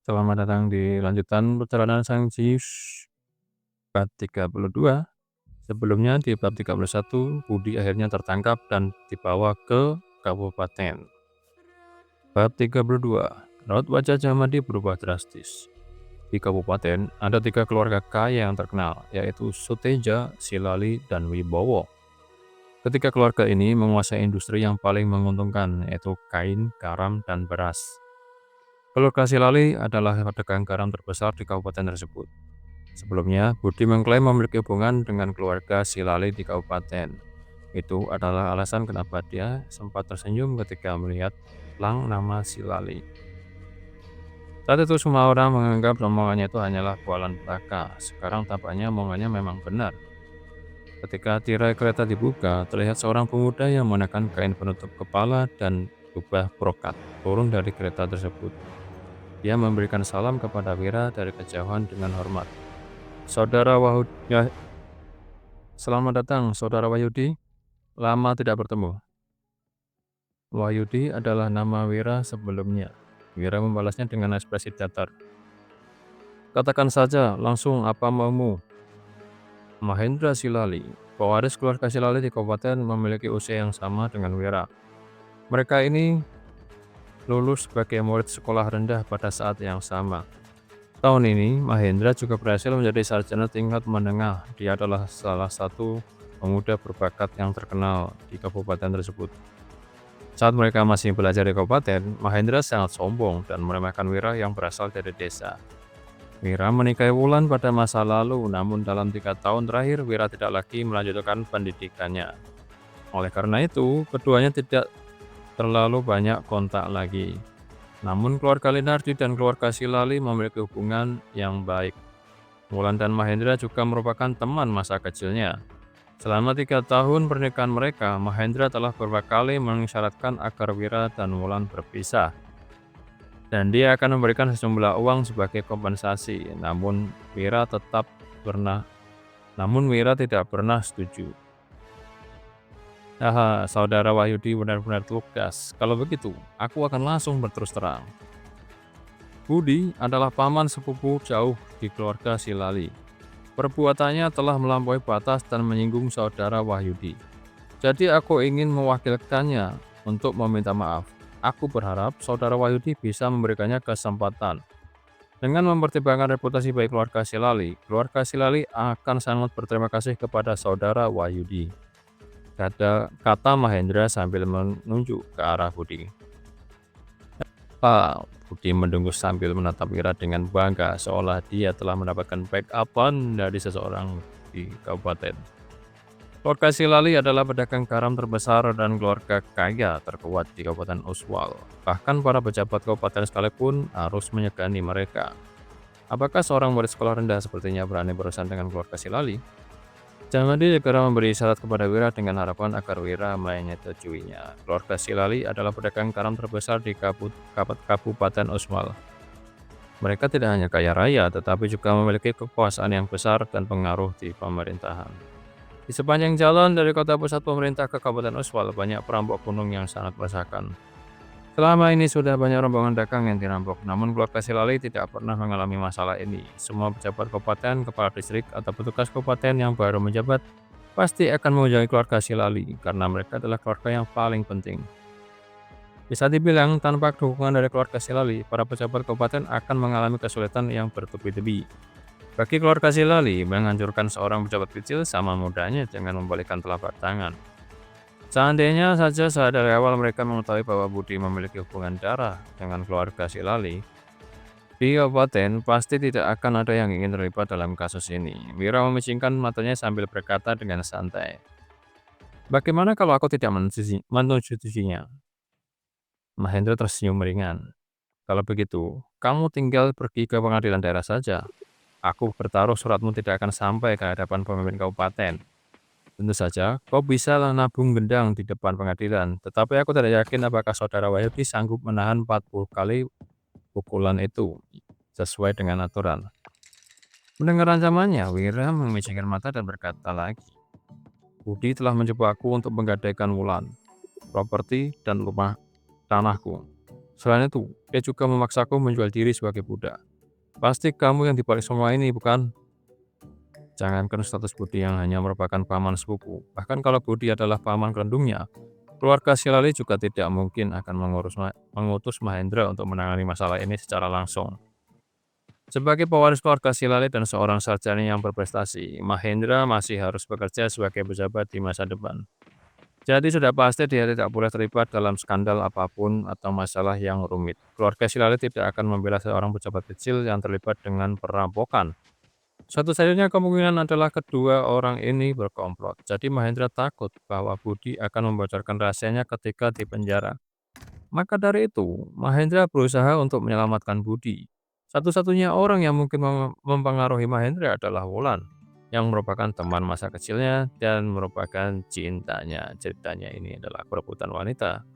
Selamat datang di lanjutan perjalanan Sang Zeus bab 32. Sebelumnya di bab 31, Budi akhirnya tertangkap dan dibawa ke kabupaten. Bab 32, raut wajah Jamadi berubah drastis. Di kabupaten ada 3 keluarga kaya yang terkenal, yaitu Suteja, Silali, dan Wibowo. Ketiga keluarga ini menguasai industri yang paling menguntungkan, yaitu kain, garam, dan beras. Keluarga Silali adalah pedagang garam terbesar di kabupaten tersebut. Sebelumnya, Budi mengklaim memiliki hubungan dengan keluarga Silali di kabupaten. Itu adalah alasan kenapa dia sempat tersenyum ketika melihat lang nama Silali. Saat itu semua orang menganggap omongannya itu hanyalah bualan belaka. Sekarang tampaknya omongannya memang benar. Ketika tirai kereta dibuka, terlihat seorang pemuda yang mengenakan kain penutup kepala dan jubah brokat turun dari kereta tersebut. Dia memberikan salam kepada Wira dari kejauhan dengan hormat. Saudara Wahud, ya, selamat datang, Saudara Wahyudi. Lama tidak bertemu. Wahyudi adalah nama Wira sebelumnya. Wira membalasnya dengan ekspresi datar. Katakan saja langsung apa maumu. Mahendra Silali, pewaris keluarga Silali di kabupaten memiliki usia yang sama dengan Wira. Mereka ini lulus sebagai murid sekolah rendah pada saat yang sama. Tahun ini, Mahendra juga berhasil menjadi sarjana tingkat menengah. Dia adalah salah satu pemuda berbakat yang terkenal di kabupaten tersebut. Saat mereka masih belajar di kabupaten, Mahendra sangat sombong dan meremehkan Wira yang berasal dari desa. Wira menikahi Wulan pada masa lalu, namun dalam 3 tahun terakhir Wira tidak lagi melanjutkan pendidikannya. Oleh karena itu, keduanya tidak terlalu banyak kontak lagi. Namun keluarga Linardi dan keluarga Silali memiliki hubungan yang baik. Wulan dan Mahendra juga merupakan teman masa kecilnya. Selama 3 tahun pernikahan mereka, Mahendra telah beberapa kali mengisyaratkan agar Wira dan Wulan berpisah. Dan dia akan memberikan sejumlah uang sebagai kompensasi. Namun Wira tidak pernah setuju. Haha, Saudara Wahyudi benar-benar lugas. Kalau begitu, aku akan langsung berterus terang. Budi adalah paman sepupu jauh di keluarga Silali. Perbuatannya telah melampaui batas dan menyinggung Saudara Wahyudi. Jadi aku ingin mewakilkannya untuk meminta maaf. Aku berharap Saudara Wahyudi bisa memberikannya kesempatan. Dengan mempertimbangkan reputasi baik keluarga Silali akan sangat berterima kasih kepada Saudara Wahyudi. Kata Mahendra sambil menunjuk ke arah Budi. Pak, Budi mendengus sambil menatap Wira dengan bangga, seolah dia telah mendapatkan backup-an dari seseorang di kabupaten. Keluarga Silali adalah pedagang garam terbesar dan keluarga kaya terkuat di Kabupaten Uswal. Bahkan para pejabat kabupaten sekalipun harus menyegani mereka. Apakah seorang murid sekolah rendah sepertinya berani berurusan dengan keluarga Silali? Jamadi segera memberi isyarat kepada Wira dengan harapan agar Wira menyetujuinya. Keluarga Silali adalah pedagang garam terbesar di Kabupaten Uswal. Mereka tidak hanya kaya raya, tetapi juga memiliki kekuasaan yang besar dan pengaruh di pemerintahan. Di sepanjang jalan dari kota pusat pemerintah ke Kabupaten Uswal, banyak perampok gunung yang sangat meresahkan. Selama ini sudah banyak rombongan dagang yang dirampok, namun keluarga Silali tidak pernah mengalami masalah ini. Semua pejabat kabupaten, kepala distrik, atau petugas kabupaten yang baru menjabat pasti akan mengunjungi keluarga Silali karena mereka adalah keluarga yang paling penting. Bisa dibilang, tanpa dukungan dari keluarga Silali, para pejabat kabupaten akan mengalami kesulitan yang bertubi-tubi. Bagi keluarga Silali, menghancurkan seorang pejabat kecil sama mudahnya dengan membalikkan telapak tangan. Seandainya saja dari awal mereka mengetahui bahwa Budi memiliki hubungan darah dengan keluarga Silali, di kabupaten pasti tidak akan ada yang ingin terlibat dalam kasus ini. Wira memicingkan matanya sambil berkata dengan santai. Bagaimana kalau aku tidak menyuguhinya? Mahendra tersenyum ringan. Kalau begitu, kamu tinggal pergi ke pengadilan daerah saja. Aku bertaruh suratmu tidak akan sampai ke hadapan pemimpin kabupaten. Tentu saja, kau bisa nabung gendang di depan pengadilan, tetapi aku tidak yakin apakah Saudara Wahyudi sanggup menahan 40 kali pukulan itu, sesuai dengan aturan. Mendengar ancamannya, Wira memicingkan mata dan berkata lagi, Budi telah mencoba aku untuk menggadaikan Wulan, properti dan rumah tanahku. Selain itu, dia juga memaksaku menjual diri sebagai budak. Pasti kamu yang dibalik semua ini, bukan? Jangankan status Budi yang hanya merupakan paman sepupu, bahkan kalau Budi adalah paman kandungnya, keluarga Silali juga tidak mungkin akan mengutus Mahendra untuk menangani masalah ini secara langsung. Sebagai pewaris keluarga Silali dan seorang sarjana yang berprestasi, Mahendra masih harus bekerja sebagai pejabat di masa depan. Jadi sudah pasti dia tidak boleh terlibat dalam skandal apapun atau masalah yang rumit. Keluarga Silali tidak akan membela seorang pejabat kecil yang terlibat dengan perampokan. Satu-satunya kemungkinan adalah kedua orang ini berkomplot. Jadi Mahendra takut bahwa Budi akan membocorkan rahasianya ketika di penjara. Maka dari itu, Mahendra berusaha untuk menyelamatkan Budi. Satu-satunya orang yang mungkin mempengaruhi Mahendra adalah Wulan, yang merupakan teman masa kecilnya dan merupakan cintanya. Ceritanya ini adalah perebutan wanita.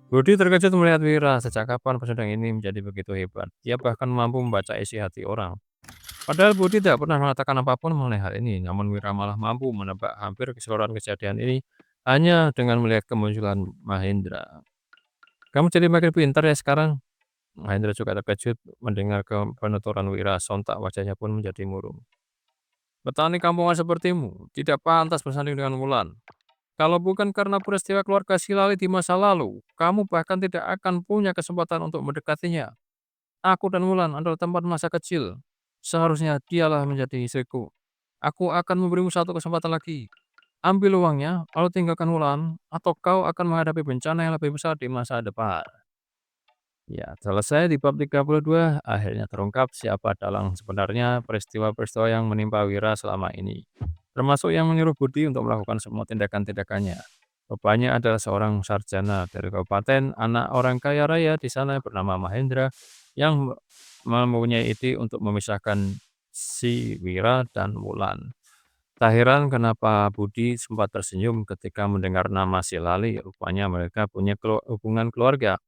Budi terkejut melihat Wira, sejak kapan pesedang ini menjadi begitu hebat. Dia bahkan mampu membaca isi hati orang. Padahal Budi tidak pernah mengatakan apapun mengenai hal ini, namun Wira malah mampu menebak hampir keseluruhan kejadian ini hanya dengan melihat kemunculan Mahendra. Kamu jadi makin pintar ya sekarang. Mahendra juga terkejut mendengar penuturan Wira, sontak wajahnya pun menjadi murung. Petani kampungan sepertimu tidak pantas bersanding dengan Wulan. Kalau bukan karena peristiwa keluarga Silali di masa lalu, kamu bahkan tidak akan punya kesempatan untuk mendekatinya. Aku dan Wulan adalah teman masa kecil. Seharusnya dialah menjadi istriku. Aku akan memberimu satu kesempatan lagi. Ambil uangnya, lalu tinggalkan Wulan, atau kau akan menghadapi bencana yang lebih besar di masa depan. Ya, selesai di bab 32, akhirnya terungkap siapa dalang sebenarnya peristiwa-peristiwa yang menimpa Wira selama ini. Termasuk yang menyuruh Budi untuk melakukan semua tindakan-tindakannya. Rupanya adalah seorang sarjana dari kabupaten, anak orang kaya raya di sana bernama Mahendra, yang mempunyai ide untuk memisahkan si Wira dan Wulan. Tak heran kenapa Budi sempat tersenyum ketika mendengar nama si Lali, rupanya mereka punya hubungan keluarga.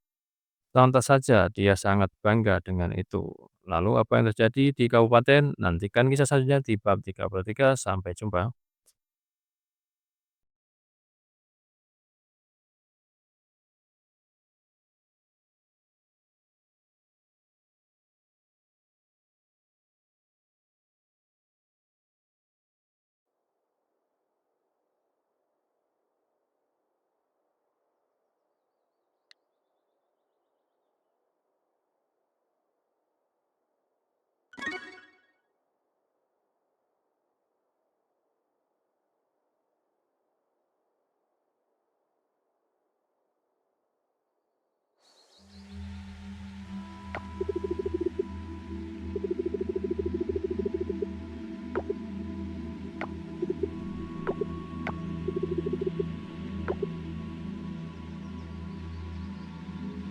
Lantas saja dia sangat bangga dengan itu. Lalu apa yang terjadi di kabupaten? Nantikan kisah selanjutnya di bab 33. Sampai jumpa.